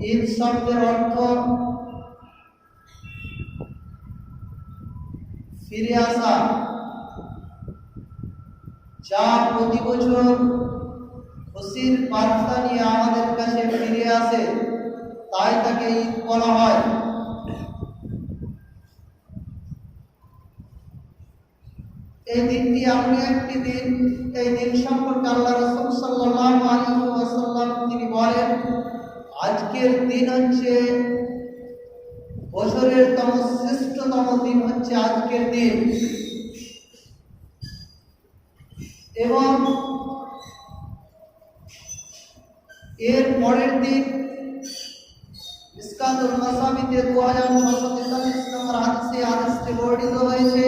ঈদ শব্দের অর্থ ফিরে আসা, যা প্রতি বছর খুশির বার্তা নিয়ে আমাদের কাছে ফিরে আসে, তাই তাকে ঈদ বলা হয়। এই দিনটি এমন একটি দিন, এই দিন সম্পর্কে আল্লাহ রাসূল সাল্লাল্লাহু আলাইহি ওয়াসাল্লাম তিনি বলেন, আজকের দিন হচ্ছে বছরের শ্রেষ্ঠতম দিন হচ্ছে আজকের দিন। এবং এর পরের দিন মিসকাতুল মাসাবিতে 2643 নম্বর হাদিসে বর্ণিত হয়েছে।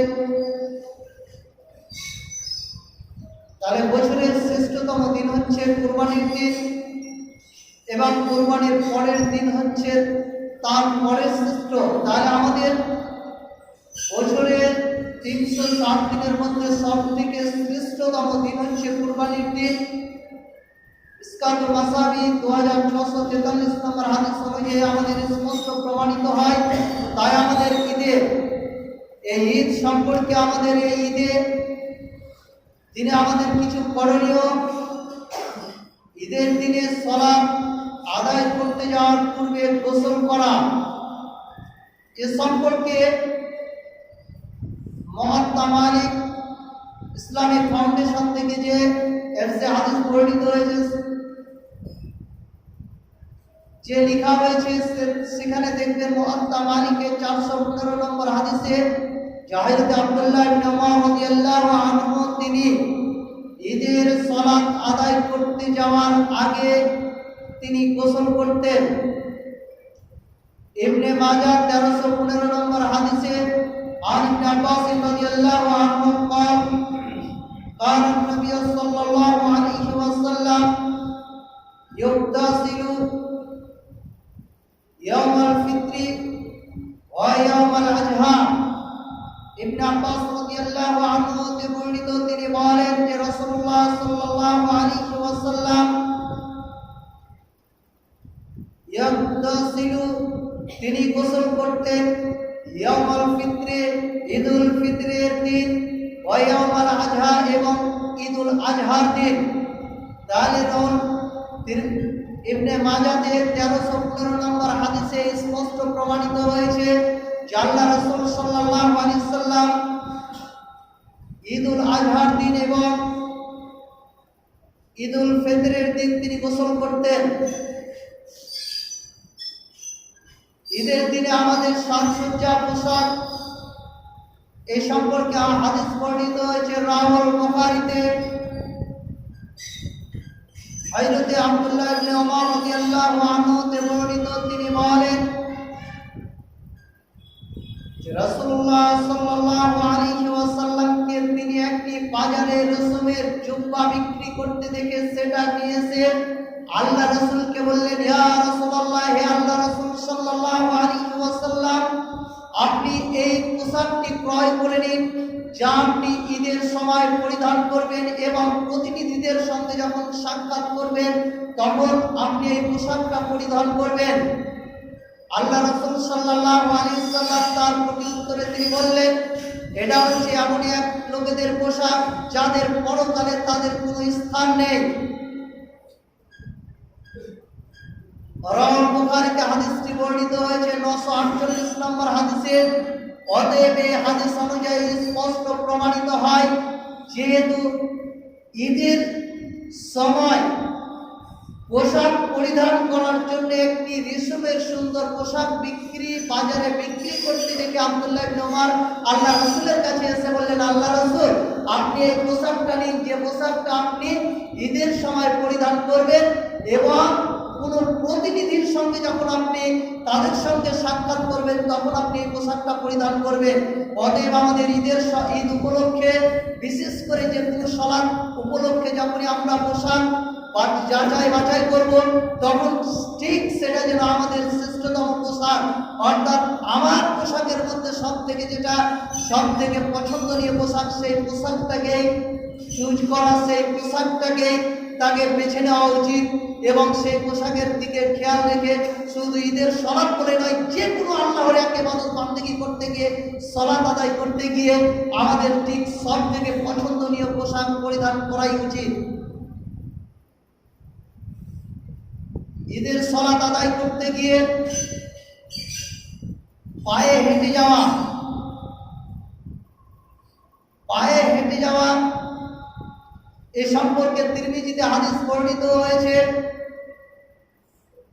তাহলে বছরের শ্রেষ্ঠতম দিন হচ্ছে কুরবানির দিন, এবং কুরবানির পরের দিন হচ্ছে তার পরের শ্রেষ্ঠ। তাহলে আমাদের বছরের 360 দিনের মধ্যে সব থেকে শ্রেষ্ঠতম দিন হচ্ছে কুরবানির দিন। মিসকাতুল মাসাবি 2643 নম্বর হাদিস অনুযায়ী আমাদের স্পষ্ট প্রমাণিত হয়। তাই আমাদের এই ঈদ সম্পর্কে আমাদের এই ঈদের দিনে আমাদের কিছু করণীয়। ঈদের দিনে সালাত আদায় করতে যাওয়ার পূর্বে গোসল করা, এ সম্পর্কে মুআত্তা মালিক ইসলামিক ফাউন্ডেশন থেকে যে হাদিস বর্ণিত হয়েছে, যে লেখা হয়েছে, সেখানে দেখবেন মুআত্তা মালিকের 415 নম্বর হাদিসে জাহিরতে আব্দুল্লাহ ইবনে উমর রাদিয়াল্লাহু আনহু তিনি ঈদের সালাত আদায় করতে যাওয়ার আগে তিনি গোসল করতেন। ইবনে মাজাহ 1315 নম্বর হাদিসে عن ابن عباس رضي الله عنه قال قال النبي صلى الله عليه وسلم يغتسل يوم الفطر ويوم الأضحى। ইবনে আব্বাস রাদিয়াল্লাহু আনহু হতে বর্ণিত, তিনি বলেন যে রাসূলুল্লাহ সাল্লাল্লাহু আলাইহি ওয়াসাল্লাম ইয়াগতাসিলু তিনি গোসল করতেন ইয়াউমুল ফিত্রে ঈদুল ফিতরের দিন, ওয়া ইয়াউমুল আযহা এবং ঈদুল আযহার দিন। তাহলে ইবনে মাজাহে 1315 নম্বর হাদিসে স্পষ্ট প্রমাণিত হয়েছে যে আল্লাহ রাসূল সাল্লাল্লাহু আলাইহি সাল্লাম ঈদুল আযহার দিন এবং ঈদুল ফিতরের দিন তিনি গোসল করতেন। ঈদের দিনে আমাদের সাজসজ্জা পোশাক, এই সম্পর্কে হাদিস বর্ণিত হয়েছে রাহুল বুখারীতে। হযরতে আব্দুল্লাহ ইবনে উমর রাদিয়াল্লাহু আনহু তে বর্ণিত, তিনি বলেন যে রাসূলুল্লাহ সাল্লাল্লাহু আলাইহি ওয়াসাল্লামকে তিনি একটি বাজারে রসমের জুব্বা বিক্রি করতে দেখে সেটা নিয়েছে। আল্লাহ রাসূলকে বললেন, ইয়া রাসূলুল্লাহ, হে আল্লাহ রাসূল সাল্লাল্লাহু আলাইহি ওয়াসাল্লাম, আপনি এই পোশাকটি ক্রয় করে নিন, যা আপনি ঈদের সময় পরিধান করবেন এবং প্রতিনিধিদের সঙ্গে যখন সাক্ষাৎ করবেন তখন আপনি এই পোশাকটা পরিধান করবেন। আল্লাহ রাসূল সাল্লাল্লাহু আলাইহি ওয়াসাল্লাম তার প্রত্যুত্তরে তিনি বললেন, এটা হচ্ছে এমন এক লোকেদের পোশাক যাদের পরকালে তাদের কোনো স্থান নেই। রাহুল বুখারীতে হাদিসটি বর্ণিত হয়েছে 948 নম্বর হাদিসে। অতএব এই হাদিস অনুযায়ী স্পষ্ট প্রমাণিত হয়, যেহেতু ঈদের সময় পোশাক পরিধান করার জন্য একটি রেশমের সুন্দর পোশাক বাজারে বিক্রি করতে দেখে আব্দুল্লাহ ইবনে উমর আল্লাহ রাসূলের কাছে এসে বললেন, আল্লাহ রাসূল, আপনি এই পোশাকটা নিন, যে পোশাকটা আপনি ঈদের সময় পরিধান করবেন এবং কোন প্রতিনিধির সঙ্গে যখন আপনি তাদের সঙ্গে সাক্ষাৎ করবেন তখন আপনি এই পোশাকটা পরিধান করবেন। অতএব আমাদের ঈদ উপলক্ষে, বিশেষ করে যে কোনো সালাত উপলক্ষে যখনই আমরা পোশাক যাচাই বাছাই করব তখন ঠিক সেটা যেন আমাদের শ্রেষ্ঠতম পোশাক, অর্থাৎ আমার পোশাকের মধ্যে সব থেকে পছন্দনীয় পোশাক, সেই পোশাকটাকে চুজ করা, সেই পোশাকটাকে তাকে বেছে নেওয়া উচিত এবং সেই পোশাকের দিকে খেয়াল রেখে শুধু ঈদের সালাত বলে নয়, যে কোনো আল্লাহর এক ইবাদত বান্দেগী করতে গিয়ে, সালাত আদায় করতে গিয়ে আমাদের ঠিক সব থেকে পছন্দনীয় পোশাক পরিধান করাই উচিত। ঈদের সালাত আদায় করতে গিয়ে পায়ে হেঁটে যাওয়া, এ সম্পর্কে তিরমিজিতে হাদিস বর্ণিত হয়েছে।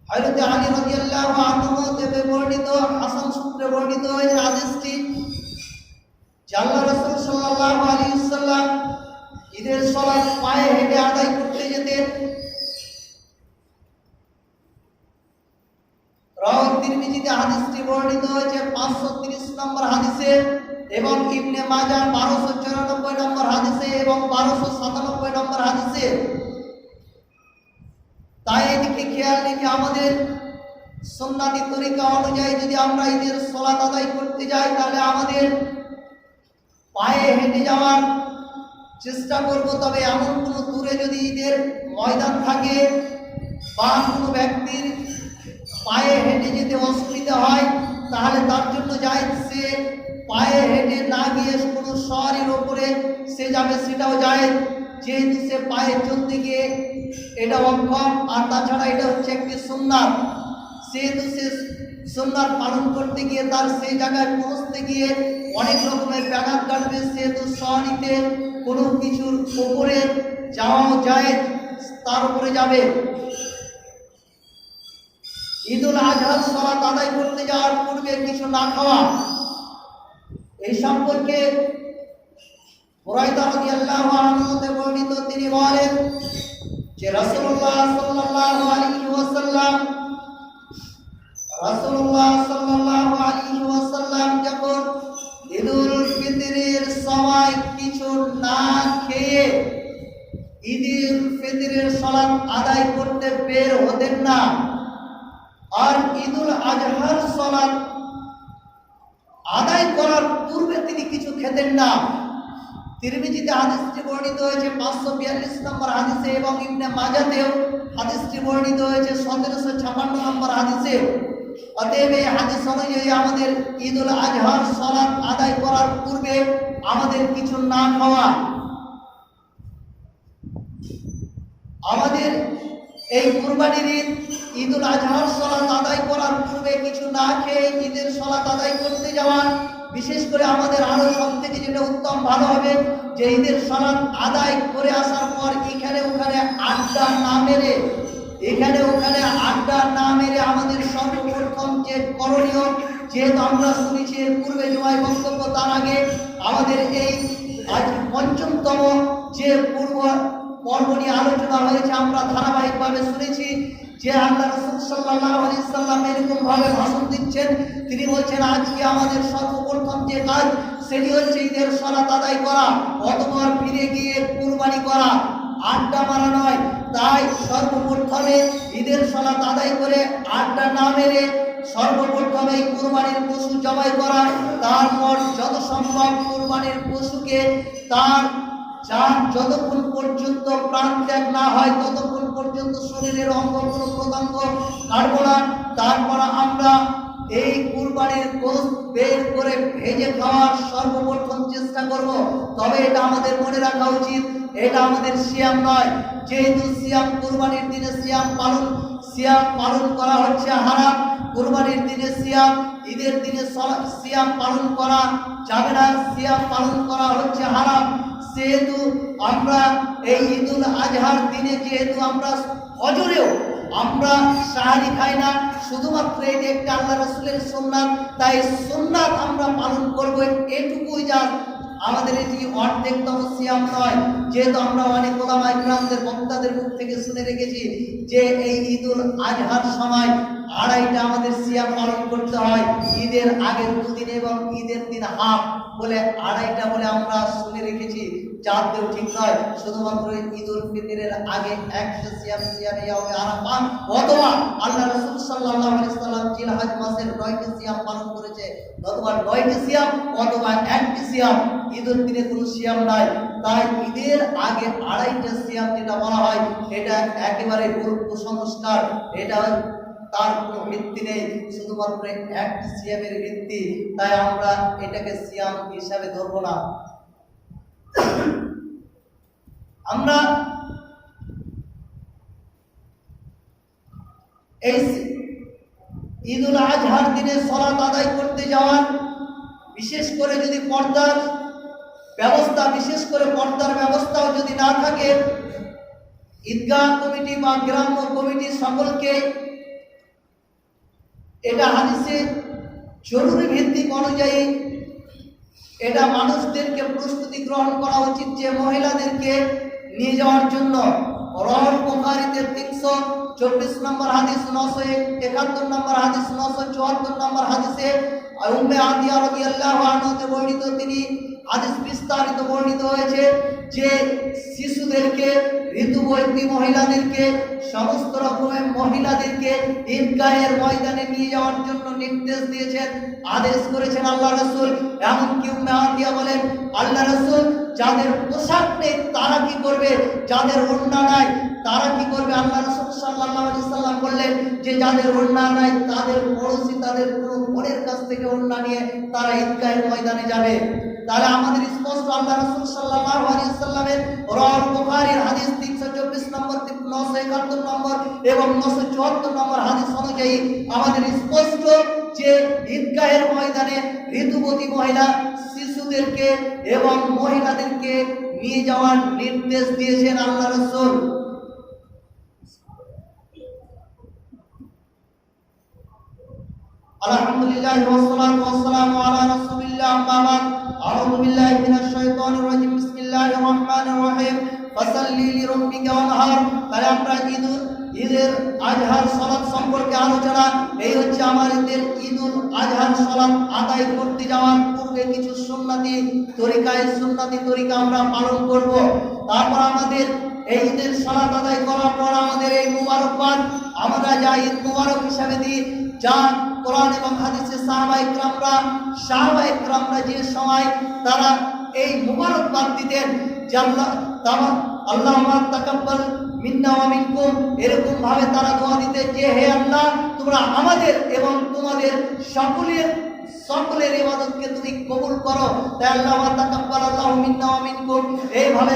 হযরত আলী রাদিয়াল্লাহু আনহু থেকে বর্ণিত, হাসান সূত্রে বর্ণিত হয়েছে হাদিসটি, যে আল্লাহ রাসূল সাল্লাল্লাহু আলাইহি ওয়াসাল্লাম ঈদের সালাত পায়ে হেঁটে আদায় করতে যেতেন। রাওয়াহ তিরমিজিতে হাদিসটি বর্ণিত হয়েছে 530 নম্বর হাদিসে এবং ইবনে মাজাহ 1294 নম্বর হাদিসে এবং 1297 নম্বর হাদিসে। তাই এদিকে খেয়াল রেখে আমাদের সুন্নাতি তরিকা অনুযায়ী যদি আমরা ঈদের সালাত আদায় করতে যাই, তাহলে আমাদের পায়ে হেঁটে যাওয়ার চেষ্টা করব। তবে এমন কোনো দূরে যদি ঈদের ময়দান থাকে বা কোনো ব্যক্তির পায়ে হেঁটে যেতে অসুবিধা হয়, তাহলে তার জন্য জায়েজ, সে পায়ে হেঁটে না গিয়ে কোনো শহরের ওপরে সে যাবে, সেটাও জায়েজ, যেহেতু সে পায়ে চলতে গিয়ে এটা অক্ষম, আর তাছাড়া এটা হচ্ছে একটি সুন্নাত, সেহেতু সে সুন্নাত পালন করতে গিয়ে তার সেই জায়গায় পৌঁছতে গিয়ে অনেক রকমের ব্যাঘাত কাটবে, সেহেতু শহরিতে কোনো কিছুর ওপরে যাওয়াও জায়েজ, তার উপরে যাবে। ঈদুল আজহার সালাত আদায় করতে যাওয়ার পূর্বে কিছু না খাওয়া, এই সম্পর্কে বুরাইদা রাদিয়াল্লাহু আনহু থেকে বর্ণিত, তিনি বলেন যে রাসূলুল্লাহ সাল্লাল্লাহু আলাইহি ওয়াসাল্লাম যখন ঈদুল ফিতরের সময় কিছু না খেয়ে ঈদুল ফিতরের সালাত আদায় করতে বের হতেন না, আর ঈদুল আজহার সালাত আদায় করার পূর্বে তিনি কিছু খেতেন না। তিরমিজিতে হাদিসটি বর্ণিত হয়েছে 542 নম্বর হাদিসে এবং ইবনে মাজাতেও হাদিসটি বর্ণিত হয়েছে 1756 নম্বর হাদিসে। অতএব এই হাদিস অনুযায়ী আমাদের ঈদুল আজহার সালাত আদায় করার পূর্বে আমাদের কিছু না খাওয়া, আমাদের এই কুরবানির ঈদ ঈদুল আজহার সালাত আদায় করার পূর্বে কিছু না খেয়ে ঈদের সালাত আদায় করতে যাওয়া, বিশেষ করে আমাদের আরো সব থেকে যেটা উত্তম ভালো হবে যে ঈদের সালাত আদায় করে আসার পর এখানে ওখানে আড্ডা না মেরে আমাদের সর্বপ্রথম যে করণীয়, যেহেতু আমরা শুনেছি এর পূর্বে জুমায় বক্তব্য, তার আগে আমাদের এই আজ পঞ্চমতম যে পূর্ব পর্ব নিয়ে আলোচনা হয়েছে, আমরা ধারাবাহিকভাবে শুনেছি যে আল্লাহ রাসূল সাল্লাল্লাহু আলাইহি ওয়াসাল্লাম এরকম ভাবে ভাষণ দিচ্ছেন। তিনি বলছেন আজকে আমাদের সর্বপ্রথম যে কাজ সেটি হচ্ছে ঈদের সালাত আদায় করা, অতঃপর ফিরে গিয়ে কুরবানি করা, আড্ডা মারা নয়। তাই সর্বপ্রথমে ঈদের সালাত আদায় করে আড্ডা না মেরে সর্বপ্রথমে কুরবানির পশু জবাই করা, তারপর যত সম্ভব কুরবানির পশুকে তার যতক্ষণ পর্যন্ত প্রাণ ত্যাগ না হয় ততক্ষণ পর্যন্ত শরীরের অঙ্গ প্রত্যঙ্গ কাটবো না। তারপর আমরা এই কুরবানির গোশত বের করে ভেজে খাওয়ার সর্বপ্রথম চেষ্টা করব। তবে এটা আমাদের মনে রাখা উচিত, এটা আমাদের সিয়াম নয়, যেহেতু সিয়াম কুরবানির দিনে সিয়াম পালন করা হচ্ছে হারাম। কুরবানির দিনে সিয়াম, ঈদের দিনে সিয়াম পালন করা যাবে না, সিয়াম পালন করা হচ্ছে হারাম। সেহেতু আমরা এই ঈদুল আজহার দিনে যেহেতু আমরা ফজরেও আমরা সাহারি খাই না, শুধুমাত্র এটি একটা আল্লাহ রাসূলের সুন্নাত, তাই সুন্নাত আমরা পালন করব, এটুকুই যা আমাদের এটি অর্ধেকতম সিয়াম নয়। যেহেতু আমরা অনেক ওলামা ইকরামদের বক্তাদের মুখ থেকে শুনে রেখেছি যে এই ঈদুল আজহার সময় আড়াইটা আমাদের সিয়াম পালন করতে হয়, ঈদের আগের দুদিন এবং ঈদের দিন হাফ বলে আড়াইটা বলে আমরা শুনে রেখেছি, যাতেও ঠিক নয়। শুধুমাত্র ঈদুল ফিতরের আগে একটা সিয়ামে আরাফাত অথবা আল্লাহ রাসূল সাল্লাল্লাহু আলাইহি ওয়াসাল্লাম জিলহজ মাসের 9টি সিয়াম পালন করেছে, অথবা 9টি সিয়াম অথবা 1টি সিয়াম, ঈদের দিনে কোনো সিয়াম নাই। তাই ঈদের আগে 2.5টা সিয়াম যেটা বলা হয় এটা একেবারে ভুল কুসংস্কার, এটা তার কোনো ভিত্তি নেই, শুধুমাত্র 1টি সিয়ামের ভিত্তি। তাই আমরা এটাকে সিয়াম হিসাবে ধরব না। আমরা এই ঈদুল আজহার দিনে সালাত আদায় করতে যাওয়ার, বিশেষ করে যদি পর্দার ব্যবস্থাও যদি না থাকে, ঈদগাহ কমিটি বা গ্রাম্য কমিটি সকলকে এটা হাদিসে জরুরি ভিত্তিক অনুযায়ী এটা মানুষদেরকে প্রস্তুতি গ্রহণ করা উচিত যে মহিলাদেরকে নিয়ে যাওয়ার জন্য। রওয়াহুল বুখারীতে 324 নম্বর হাদিস, 971 নম্বর হাদিস, 974 নম্বর হাদিসে উম্মে আতিয়া রাদিয়াল্লাহু আনহা তে বর্ণিত, তিনি হাদিস বিস্তারিত বর্ণিত হয়েছে যে শিশুদেরকে, ঋতুবতী মহিলাদেরকে, সমস্ত রকমের মহিলাদেরকে ঈদগাহের ময়দানে নিয়ে যাওয়ার জন্য নির্দেশ দিয়েছেন, আদেশ করেছেন আল্লাহ রাসূল। এমনকি উম্মে আতিয়া বলেন, আল্লাহ রাসূল যাদের পোশাক নেই তারা কি করবে, যাদের ওড়না নাই তারা কি করবে? আল্লাহ রাসূল সাল্লাল্লাহু আলাইহি সাল্লাম বললেন যে যাদের ওড়না নাই তাদের পড়োশি, তাদের কোনো বোনের কাছ থেকে ওড়না নিয়ে তারা ঈদগাহের ময়দানে যাবে। তাহলে আমাদের স্পষ্ট আল্লাহ রাসূল সাল্লাল্লাহু আলাইহি সাল্লামের রওয়াহুল বুখারীর হাদিস 324 নম্বর, 971 নম্বর এবং 974 নম্বর হাদিস অনুযায়ী আমাদের স্পষ্ট যে ঈদগাহের ময়দানে ঋতুবতী মহিলা, শিশুদেরকে এবং মহিলাদেরকে নিয়ে যাওয়ার নির্দেশ দিয়েছেন আল্লাহ রাসূল। আলহামদুলিল্লাহ ওয়াসসালাতু ওয়াসসালামু আলা রাসূলিল্লাহ, আম্মা বাদ। আউযু বিল্লাহি মিনাশ শাইতানির রাজিম, বিসমিল্লাহির রহমানির রহিম। ফাসাল্লি লিরাব্বিকা ওয়ানহার। তাহলে আমরা ঈদের আজহার সালাত সম্পর্কে আলোচনা, এই হচ্ছে আমাদের ঈদুল আজহার সালাত আদায় করতে যাওয়ার পূর্বে কিছু সুন্নতি তরিকা আমরা পালন করব। তারপর আমাদের এই ঈদের সালাত আদায় করার পর আমাদের এই মুবারকবাদ আমরা যা ঈদ মুবারক হিসাবে দিই, যা কোরআন এবং হাদিসে সাহাবা ইকরামরা যে সময় তারা এই মুবারকবাদ দিতেন যে আল্লাহুম্মা তাকাব্বাল মিন্না ওয়া মিনকুম, এরকম ভাবে তারা দোয়া দিতেন যে হে আল্লাহ, তোমরা আমাদের এবং তোমাদের সকলের ইবাদতকে তুমি কবুল করো। তাই আল্লাহুম্মা তাকাব্বাল আল্লাহু মিন্না ওয়া মিনকুম এইভাবে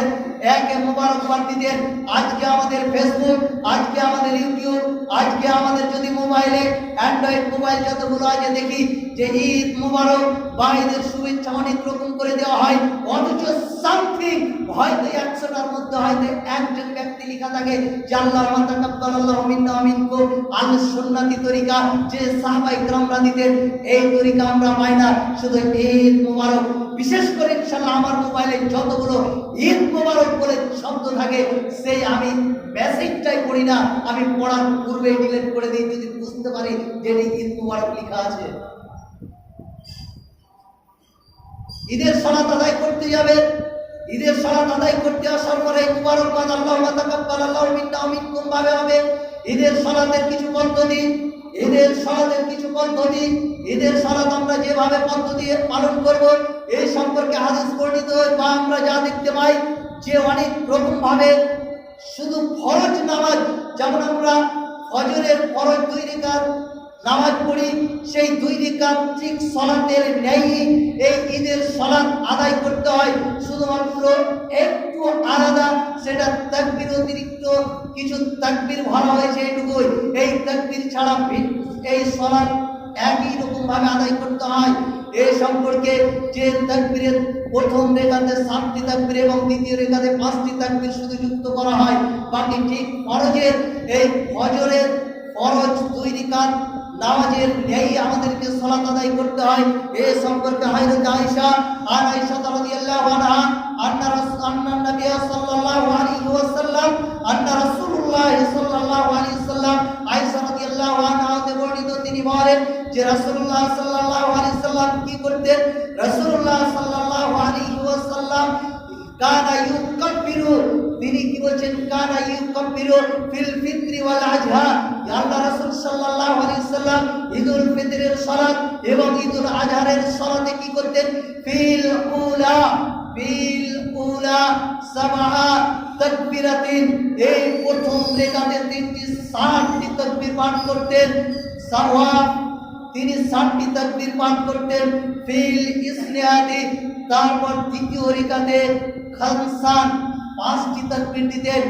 একে মুবারকবাদ দিতেন। আজকে আমাদের ফেসবুক, আজকে আমাদের ইউটিউব, আজকে আমাদের যদি মোবাইলে অ্যান্ড্রয়েড মোবাইল যতগুলো আছে দেখি যে ঈদ মুবারক বা ঈদের শুভেচ্ছা অনেক রকম করে দেওয়া হয়, অথচ সামথিং হয়তো 100টার মধ্যে হয়তো একজন ব্যক্তি লেখা থাকে যে আল্লাহুম্মা তাকাব্বাল আল্লাহু মিন্না ওয়া মিনকুম আল সুন্নতি তরিকা, যে সাহাবা ইকরামরা দিতেন। এই তরিকা আমরা পাই না। শুধু ঈদ মুবারক, বিশেষ করে ইনশাআল্লাহ আমার মোবাইলে যতগুলো ঈদ মুবারক বলে শব্দ থাকে সেই আমি মেসেজটাই পড়ি না, আমি পড়ার পূর্বেই ডিলিট করে দিই যদি বুঝতে পারি যে ঈদ মুবারক লেখা আছে। ঈদের সালাত আদায় করতে যাবে, ঈদের সালাত আদায় করতে আসার পরে মুবারকবাদ আল্লাহুম্মা তাকাব্বাল আল্লাহু মিন্না ওয়া মিনকুম ভাবে হবে। ঈদের সালাতের কিছু পদ্ধতি, ঈদের সালাত আমরা যেভাবে পদ্ধতি পালন করব এই সম্পর্কে হাদিস বর্ণিত হয় বা আমরা যা দেখতে পাই যে অনেক রকম ভাবে শুধু ফরজ নামাজ, যেমন আমরা ফজরের ফরজ 2 রাকাত নামাজ পড়ি, সেই 2 রাকাত ঠিক সালাতের ন্যায় এই ঈদের সালাত আদায় করতে হয়। শুধুমাত্র একটু আলাদা, সেটা তাকবীর অতিরিক্ত কিছু তাকবীর ভরা হয়েছে এইটুকুই। এই তাকবীর ছাড়া এই সালাত একই রকম ভাবে আদায় করতে হয়। এই সম্পর্কে যে তাকবীরের প্রথম রেখাতে 7টি তাকবীর এবং দ্বিতীয় রেখাতে 5টি তাকবীর শুধু যুক্ত করা হয়, বাকি ঠিক ফরজের এই ফজরের ফরজ 2 রাকাত নামাজের ন্যায় আমাদেরকে সালাত আদায় করতে হয়। এই সম্পর্কে হযরত আয়েশা রাদিয়াল্লাহু আনহা আন্না নবী সাল্লাল্লাহু আলাইহি ওয়াসাল্লাম রাসূলুল্লাহ সাল্লাল্লাহু আলাইহি ওয়াসাল্লাম, আয়েশা রাদিয়াল্লাহু আনহা তে বর্ণিত, তিনি বলেন যে রাসূলুল্লাহ সাল্লাল্লাহু আলাইহি ওয়াসাল্লাম কি করতেন? রাসূলুল্লাহ সাল্লাল্লাহু আলাইহি ওয়াসাল্লাম কানা ইউকাব্বিরু, তিনি কি বলছেন? কানা ইউকাব্বিরু ফিল ফিত্রি ওয়াল আজহা। আল্লাহ রাসূল সাল্লাল্লাহু আলাইহি সাল্লাম ঈদুল ফিতরের সালাত এবং ঈদুল আজহারের সালাতে কি করতেন? ফিল উলা সাবআ তাকবীরাতিন, এই প্রথম রেকাতে 60টি তাকবীর পাঠ করতেন। সাওয়াব, তিনি 60টি তাকবীর পাঠ করতেন। ফিল ইসনিয়াদি, তারপর দ্বিতীয় রেকাতে খামসান 5টি তাকবীর দিতেন।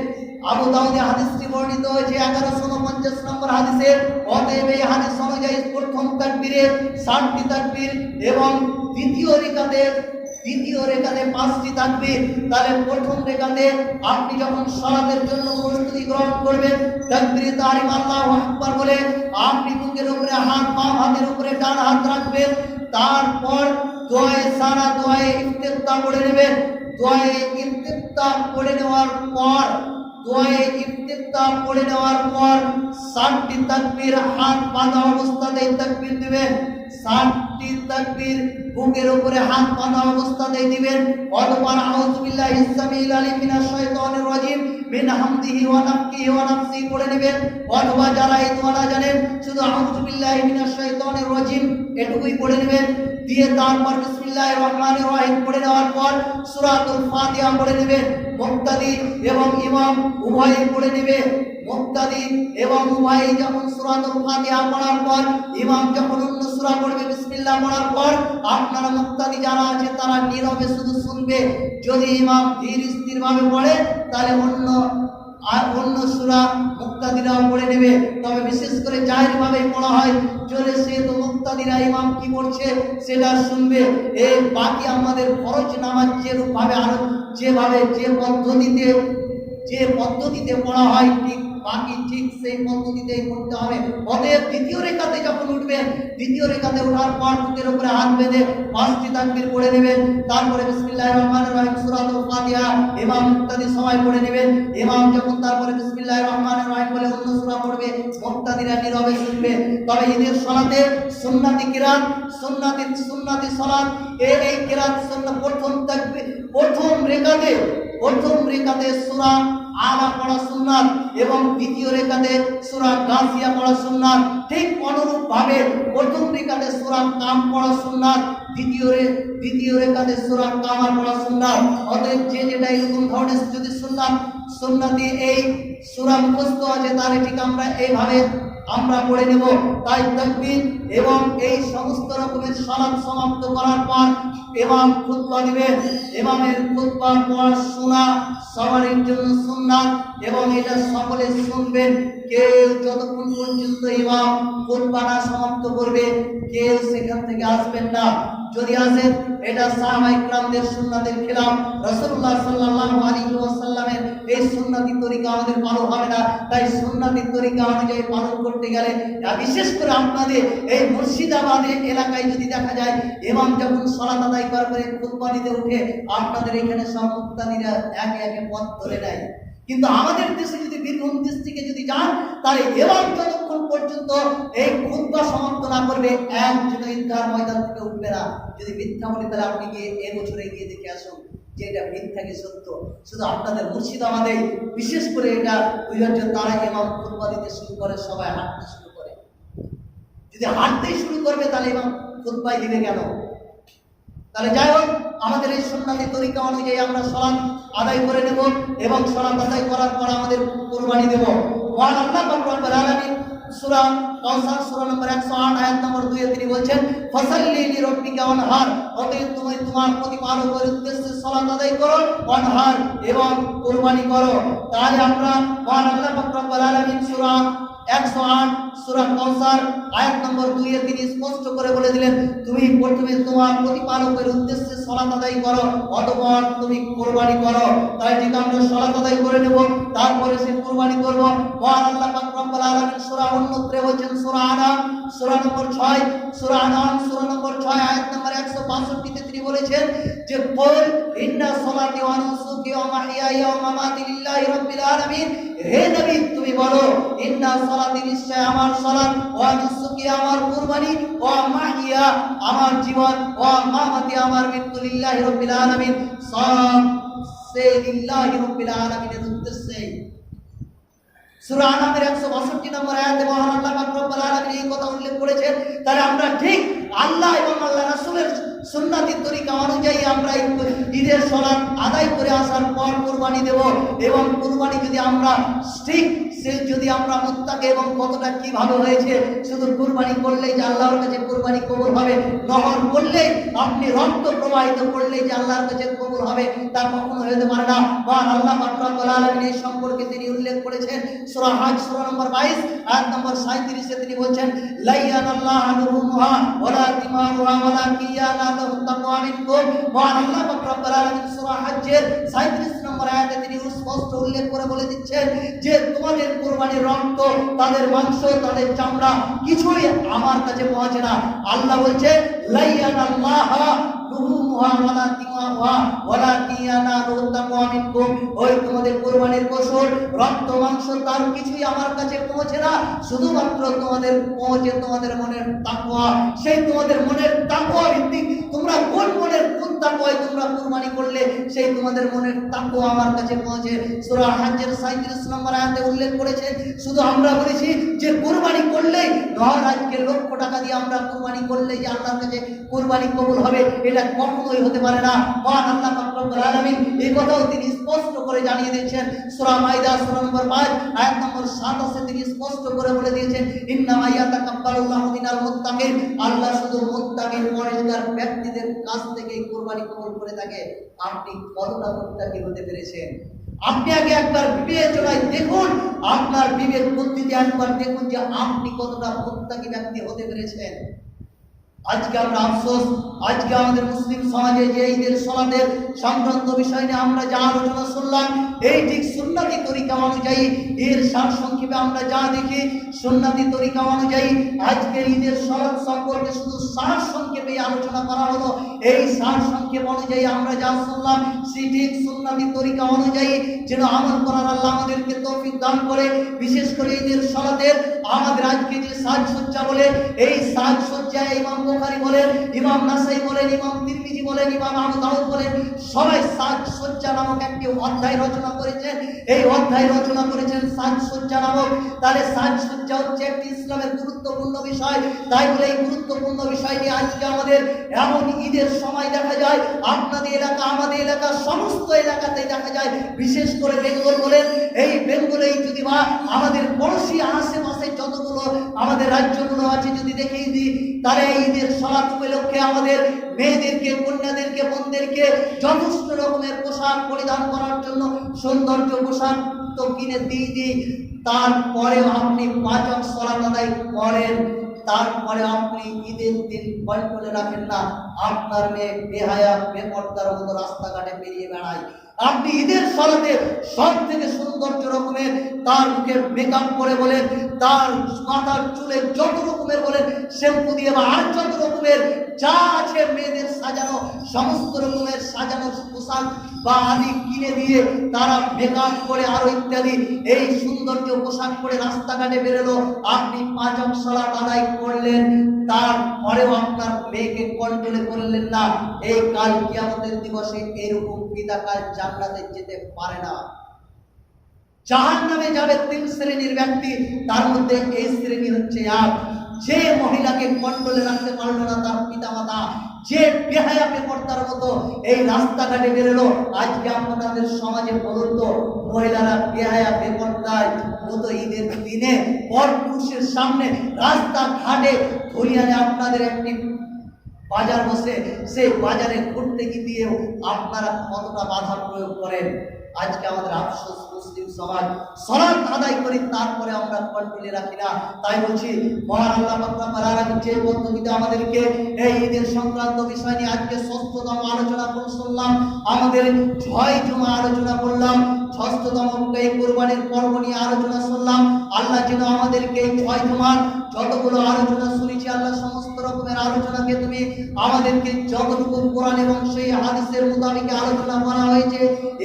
আবু দাউদে হাদিসটি বর্ণিত হয়েছে 1149 নম্বর হাদিসে। অতএব এই হাদিস অনুযায়ী প্রথম তাকবীরে 60টি তাকবীর এবং দ্বিতীয় রেকাতে 5টি তাকবীর। তাহলে প্রথম রেকাতে আপনি যখন সালাতের জন্য প্রস্তুতি গ্রহণ করবেন, তাকবীরে তাহরিম আল্লাহু আকবার বলে আপনি বুকের উপরে হাত, বাম হাতের উপরে ডান হাত রাখবেন। তারপর দোয়ায়ে সানা, দোয়ায়ে ইফতিতাহ পড়ে নেবেন। দোয়ায়ে ইফতিতাহ পড়ে নেওয়ার পর 60টি তাকবীর হাত বাঁধা অবস্থাতেই তাকবীর দিবেন। 60টি তাকবীর বুকের উপরে হাত বাঁধা অবস্থাতেই দিবেন। অতঃপর আউযু বিল্লাহিস সামিউল আলিম মিনাশ শাইতানির রাজিম মিন হামদিহি ওয়া নাফখিহি ওয়া নাফসিহি পড়ে নেবেন। অথবা যারা এই দোয়া না জানেন, শুধু আউযু বিল্লাহি মিনাশ শাইতানির রাজিম এটুকুই পড়ে নেবেন। দিয়ে তারপর বিসমিল্লাহির রহমানির রহিম পড়ে নেওয়ার পর সূরাতুল ফাতিহা পড়ে নেবেন। মুক্তাদি এবং ইমাম উভয়ই পড়ে নেবে। মুক্তাদি এবং উভয়ই যখন সূরাতুল ফাতিহা পড়ার পর ইমাম যখন অন্য সূরা পড়বে বিসমিল্লাহ পড়ার পর, আপনারা মুক্তাদি যারা আছে তারা নীরবে শুধু শুনবে। যদি ইমাম ধীর স্থির ভাবে পড়ে তাহলে অন্য সূরা মুক্তাদিরাও পড়ে নেবে। তবে বিশেষ করে জাহির ভাবে পড়া হয়, জোরে সে তো মুক্তাদিরা ইমাম কি পড়ছে সেটা শুনবে। এই বাকি আমাদের ফরজ নামাজ যেরূপ ভাবে আরো যেভাবে যে পদ্ধতিতে পড়া হয় ঠিক সেই পদ্ধতিতেই পড়তে হবে। অতএব দ্বিতীয় রেখাতে যখন উঠবেন, দ্বিতীয় রেখাতে ওঠার পর বুকের উপরে হাত বেঁধে 5টি তাকবীর পড়ে নেবেন। তারপরে বিসমিল্লাহির রহমানির রহিম সূরাতুল ফাতিহা ইমাম মুক্তাদি সবাই পড়ে নেবেন। ইমাম যখন তারপরে বিসমিল্লাহির রহমানির রহিম বলে অন্য সূরা পড়বে, মুক্তাদিরা নীরবে শুনবে। তবে ঈদের সালাতে সুন্নতি কিরাত, সুন্নতি সালাত, এই কিরাত সুন্নাত প্রথম রেখাতে সূরা আলা পড়া সুন্নাত এবং দ্বিতীয় রেখাতে সূরা গাসিয়া পড়া সুন্নাত। ঠিক অনুরূপ ভাবে প্রথম রেখাতে সূরা কাম পড়া সুন্নাত, দ্বিতীয় রেখাতে সূরা কামার পড়া সুন্নাত। অতএব যে যেটা এরকম ধরনের যদি সুন্নতি এই সূরা মুখস্থ আছে তাহলে ঠিক আমরা এইভাবে আমরা পড়ে নেব। তাই তাকবীর এবং এই সমস্ত রকমের সালাত সমাপ্ত করার পর ইমাম খুতবা দিবেন। ইমামের খুতবা পড়া শোনা সবার জন্য সুন্নাত এবং এটা সকলে শুনবেন। কেউ যতক্ষণ পর্যন্ত ইমাম খুতবা না সমাপ্ত করবে কেউ সেখান থেকে আসবেন না। যদি আসেন এটা সাহাবায়ে কিরামদের সুন্নাতের খেলাফ। রাসূলুল্লাহ সাল্লাল্লাহু আলাইহি ওয়াসাল্লামের এই সুন্নতি তরিকা আমাদের পালন হবে না। তাই সুন্নতি তরিকা অনুযায়ী পালন করতে গেলে বিশেষ করে আপনাদের এই মুর্শিদাবাদের এলাকায় যদি দেখা যায় ইমাম যখন সালাত আদায় করে খুতবা দিতে উঠে আপনাদের এখানে সব মুক্তাদিরা একে একে পথ ধরে নেয়। কিন্তু আমাদের দেশে যদি বীরভূম ডিস্ট্রিক্টে যদি যান তাহলে ইমাম যতক্ষণ পর্যন্ত এই খুতবা সমাপ্ত না করবে একজন ঈদগাহ ময়দান থেকে উঠবে না। যদি মিথ্যা বলি তাহলে আপনি গিয়ে এবছরে গিয়ে দেখে আসুন যে এটা মিথ্যা কি সত্য। শুধু আপনাদের মুর্শিদাবাদে বিশেষ করে এটা বুঝাচ্ছে তারা ইমাম খুতবা দিতে শুরু করে, সবাই হাঁটতে শুরু করে। যদি হাঁটতেই শুরু করবে তাহলে ইমাম খুতবাই দিবে কেন? তাহলে যাই হোক, আমাদের এই সুন্নতি তরিকা অনুযায়ী আমরা সালাত আদায় করে নেব এবং সালাত আদায় করার পর আমাদের কুরবানি দেব। মহান আল্লাহ পাক রব্বুল আলামিন সূরা কাউসার সূরা নম্বর 108 আয়াত নম্বর 2 এ তিনি বলছেন ফাসাল্লি লিরাব্বিকা ওয়ানহার, অতএব তুমি তোমার প্রতিপালকের উদ্দেশ্যে সালাত আদায় করো, ওয়ানহার এবং কুরবানি করো। তাহলে আমরা মহান আল্লাহ পাক রব্বুল আলামিন সূরা 108 সূরা কাউসার আয়াত নম্বর 2 এ তিনি স্পষ্ট করে বলে দিলেন তুমি প্রথমে তোমার প্রতিপালকের উদ্দেশ্যে সালাত আদায় করো, অতঃপর তুমি কুরবানি করো। তাই ঠিক আমরা সালাত আদায় করে নেব, তারপরে সে কুরবানি করব। মহান আল্লাহ পাক রব্বুল আলামিন সূরা অন্যত্রে বলেছেন সূরা আনাম সূরা নম্বর 6 সূরা আনাম সূরা নম্বর 6 আয়াত নম্বর 162 তে তিনি বলেছেন যে কুল ইন্না সলাতি ওয়া নুসুকি ওয়া মাহইয়ায়া ওয়া মামাতি লিল্লাহি রাব্বিল আলামিন, হে নবী তুমি বলো ইন্না সলাতি নিশ্চয় আমার সালাত, ওয়া নুসুকি আমার কুরবানি, ওয়া মাহইয়া আমার জীবন, ওয়া মামাতি আমার মৃত্যু লিল্লাহি রাব্বিল আলামিন, সব সে লিল্লাহি রাব্বিল আলামিনের উদ্দেশ্যে। সূরা আনামের 162 নম্বর আয়াতে মহান আল্লাহ পাক রব্বুল আলামিন এই কথা উল্লেখ করেছেন। তাহলে আমরা ঠিক আল্লাহ এবং আল্লাহ রাসূলের সুন্নতি তরিকা অনুযায়ী আমরা ঈদের সালাত আদায় করে আসার পর কুরবানি দেব। এবং কুরবানি যদি আমরা ঠিক যদি আমরা মুত্তাকি এবং কতটা কিভাবে হয়েছে, শুধু কুরবানি করলেই যে আল্লাহর কাছে কুরবানি কবুল হবে, নহর করলেই আপনি রক্ত প্রবাহিত করলেই যে আল্লাহর কাছে কবুল হবে, তা কখনো হতে পারে না। মহান আল্লাহ পাক রব্বুল আলামিন এই সম্পর্কে তিনি উল্লেখ করেছেন সূরা হজ সূরা নম্বর 22 আয়াত নম্বর 37 এ তিনি বলছেন, লাইয়ানাল্লাহু আনহুমা ওয়ালা তিমারুহা ওয়ালা কিয়ানাহু তাকওয়া মিনকুম। মহান আল্লাহ পাক রব্বুল আলামিন সূরা হজ্জের 37 নম্বর আয়াতে তিনি স্পষ্ট উল্লেখ করে বলে দিচ্ছেন যে তোমাদের কুরবানির রক্ত, তাদের মাংস, তাদের চামড়া কিছুই আমার কাছে পৌঁছে না। আল্লাহ বলছে লাইয়ানাল্লাহু ওই তোমাদের কুরবানির পশুর রক্ত মাংস তার কিছুই আমার কাছে পৌঁছে না, শুধুমাত্র তোমাদের পৌঁছে তোমাদের মনের তাকওয়া। সেই তোমাদের মনের তাকওয়া ভিত্তিক তোমরা কোন মনের কোন তাকওয়ায় তোমরা কুরবানি করলে সেই তোমাদের মনের তাকওয়া আমার কাছে পৌঁছে। সূরা হজ্জের 37 নম্বর আয়াতে উল্লেখ করেছে। শুধু আমরা বলেছি যে কুরবানি করলেই নহর আজকে লক্ষ টাকা দিয়ে আমরা কুরবানি করলে যে আল্লাহর কাছে কুরবানি কবুল হবে, এটা কখনোই হতে পারে না। মহান আল্লাহ পাক রব্বুল আলামিন এই কথাও তিনি স্পষ্ট করে জানিয়ে দিয়েছেন। সূরা মাইদা সূরা নম্বর 5 আয়াত নম্বর 27 তিনি স্পষ্ট করে বলে দিয়েছেন, ইন্নামা ইয়াতাকাব্বালুল্লাহু মিনাল মুত্তাকিন। আল্লাহ শুধু মুত্তাকিন পরহেজগার ব্যক্তিদের কাছ থেকে কুরবানি কবুল করে থাকে। আপনি কতটা মুত্তাকি হতে পেরেছেন? আপনি আগে একবার বিবেচনায় দেখুন, আপনার বিবেক বুদ্ধিতে একবার দেখুন যে আপনি কতটা মুত্তাকি ব্যক্তি হতে পেরেছেন। আজকে আমরা আফসোস, আজকে আমাদের মুসলিম সমাজে যে ঈদের সালাতের সংক্রান্ত বিষয় নিয়ে আমরা যা আলোচনা শুনলাম, এই ঠিক সুন্নতি তরিকা অনুযায়ী এর সারসংক্ষেপে আমরা যা দেখি, সুন্নতি তরিকা অনুযায়ী আজকে ঈদের সালাত সম্পর্কে শুধু সারসংক্ষেপে আলোচনা করা হলো। এই সারসংক্ষেপ অনুযায়ী আমরা যা শুনলাম সেই ঠিক সুন্নতি তরিকা অনুযায়ী যেন আমল করার আল্লাহ আমাদেরকে তৌফিক দান করে। বিশেষ করে ঈদের সালাতের আমাদের আজকে যে সাজসজ্জা বলে, এই সাজসজ্জায় ইমাম বুখারী বলেন, ইমাম নাসাই বলেন, ইমাম তিরমিজি বলেন, ইমাম আবু দাউদ বলেন, সবাই সাজসজ্জা নামক একটি অধ্যায় রচনা করেছেন। এই অধ্যায় রচনা করেছেন সাজসজ্জা নামক। তাহলে সাজসজ্জা হচ্ছে একটি ইসলামের গুরুত্বপূর্ণ বিষয়। তাই বলে এই গুরুত্বপূর্ণ বিষয় নিয়ে আজকে আমাদের এমন ঈদের সময় দেখা যায়, আপনাদের এলাকা আমাদের এলাকা সমস্ত এলাকাতেই দেখা যায়, বিশেষ করে বেঙ্গল বলেন, এই বেঙ্গলেই যদি বা আমাদের পড়োশি আশেপাশে যতগুলো আমাদের রাজ্যগুলো আছে যদি দেখিয়ে দিই, তাহলে ঈদের সালাত উপলক্ষে আমাদের মেয়েদেরকে, কন্যাদেরকে, বোনদেরকে যথেষ্ট রকমের পোশাক পরিধান করার জন্য সৌন্দর্য পোশাক তো কিনে দিয়ে দিই। তারপরেও আপনি 5 ওয়াক্ত সালাত আদায় করেন, তারপরে আপনি ঈদের দিন কন্ট্রোলে রাখেন না। আপনার মেয়ে বেহায়া বেপর্দার মতো রাস্তাঘাটে বেরিয়ে বেড়ায়। আপনি ঈদের সালাতে সব থেকে সৌন্দর্য রকমের তার মুখে মেকআপ করে বলেন, তার মাথার চুলে যত রকমের বলেন শ্যাম্পু দিয়ে বা আর যত রকমের যা আছে মেয়েদের সাজানো, সমস্ত রকমের সাজানো পোশাক বা আদি কিনে দিয়ে তারা মেকআপ করে আরো ইত্যাদি এই সৌন্দর্য পোশাক পরে রাস্তাঘাটে বেরোলো। আপনি 5 ওয়াক্ত সালাত আদায় করলেন, তারপরেও আপনার মেয়েকে কন্ট্রোলে করলেন না। এই কাল কিয়ামতের দিবসে এরকম পিতাকাল জান্নাতে যেতে পারে না। জাহান্নামে যাবে 3 শ্রেণীর ব্যক্তি, তার মধ্যে এই শ্রেণী হচ্ছে এক, যে মহিলাকে কন্ট্রোলে রাখতে পারলো না তার পিতামাতা, যে বেহায়া বেপর্দার মতো এই রাস্তাঘাটে বেরোলো। আজকে আপনাদের সমাজে বলুন তো, মহিলারা বেহায়া বেপর্দার মতো ঈদের দিনে পরপুরুষের সামনে রাস্তাঘাটে ধরিয়ানে আপনাদের একটি বাজার বসে, সেই বাজারে ঘুরতে গিয়েও আপনারা কতটা বাধা প্রয়োগ করেন। আজকে আমাদের আফসোস, মুসলিম সমাজ সালাত আদায় করি তারপরে আমরা কন্ট্রোলে রাখি না। তাই বলছি মহান আল্লাহ পাক রব্বুল আলামিন যে পদ্ধতিতে আমাদেরকে এই ঈদের সংক্রান্ত বিষয় নিয়ে আজকে ষষ্ঠতম আলোচনা শুনলাম, আমাদের 6 জুমা আলোচনা করলাম, ষষ্ঠতম এই কুরবানির পর্ব নিয়ে আলোচনা শুনলাম। আল্লাহ যেন আমাদেরকে এই 6 জুমার যতগুলো আলোচনা শুনেছি, আল্লাহ সমস্ত রকমের আলোচনাকে তুমি আমাদেরকে যতটুকু কোরআন এবং সেই হাদিসের মোতাবেক আলোচনা করা হয়েছে,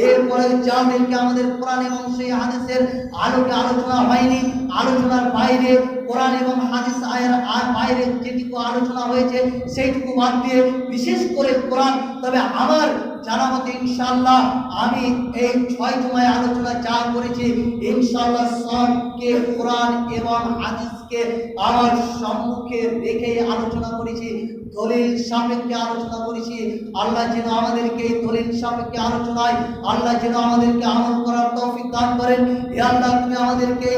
এরপরে যাদেরকে আমাদের কোরআন এবং সেই হাদিসের আলোকে আলোচনা হয়নি, আলোচনার বাইরে কোরআন এবং হাদিস আয়ের আর বাইরে যেটুকু আলোচনা হয়েছে সেইটুকু বাদ দিয়ে বিশেষ করে কোরআন, তবে আমার জানা মতে ইনশাআল্লাহ আমি এই 6 জুমায় আলোচনা যা করেছি ইনশাআল্লাহ সবকে কোরআন এবং হাদিসকে আমার সম্মুখে রেখে আলোচনা করেছি, দলিল সাপেক্ষে আলোচনা করেছি। আল্লাহ যেন আমাদেরকে এই দলিল সাপেক্ষে আলোচনায় আল্লাহ যেন আমাদেরকে আমল করার তৌফিক দান করেন। হে আল্লাহ, তুমি আমাদেরকে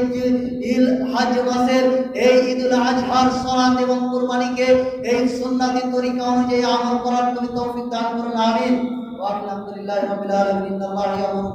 এই হজ মাসের এই ঈদুল আজহার সালাত এবং কুরবানিকে এই সুন্নতি তরিকা অনুযায়ী আমল করার তুমি তৌফিক দান করুন। আমিন। ওয়া আলহামদুলিল্লাহি রাব্বিল আলামিন। আল্লাহু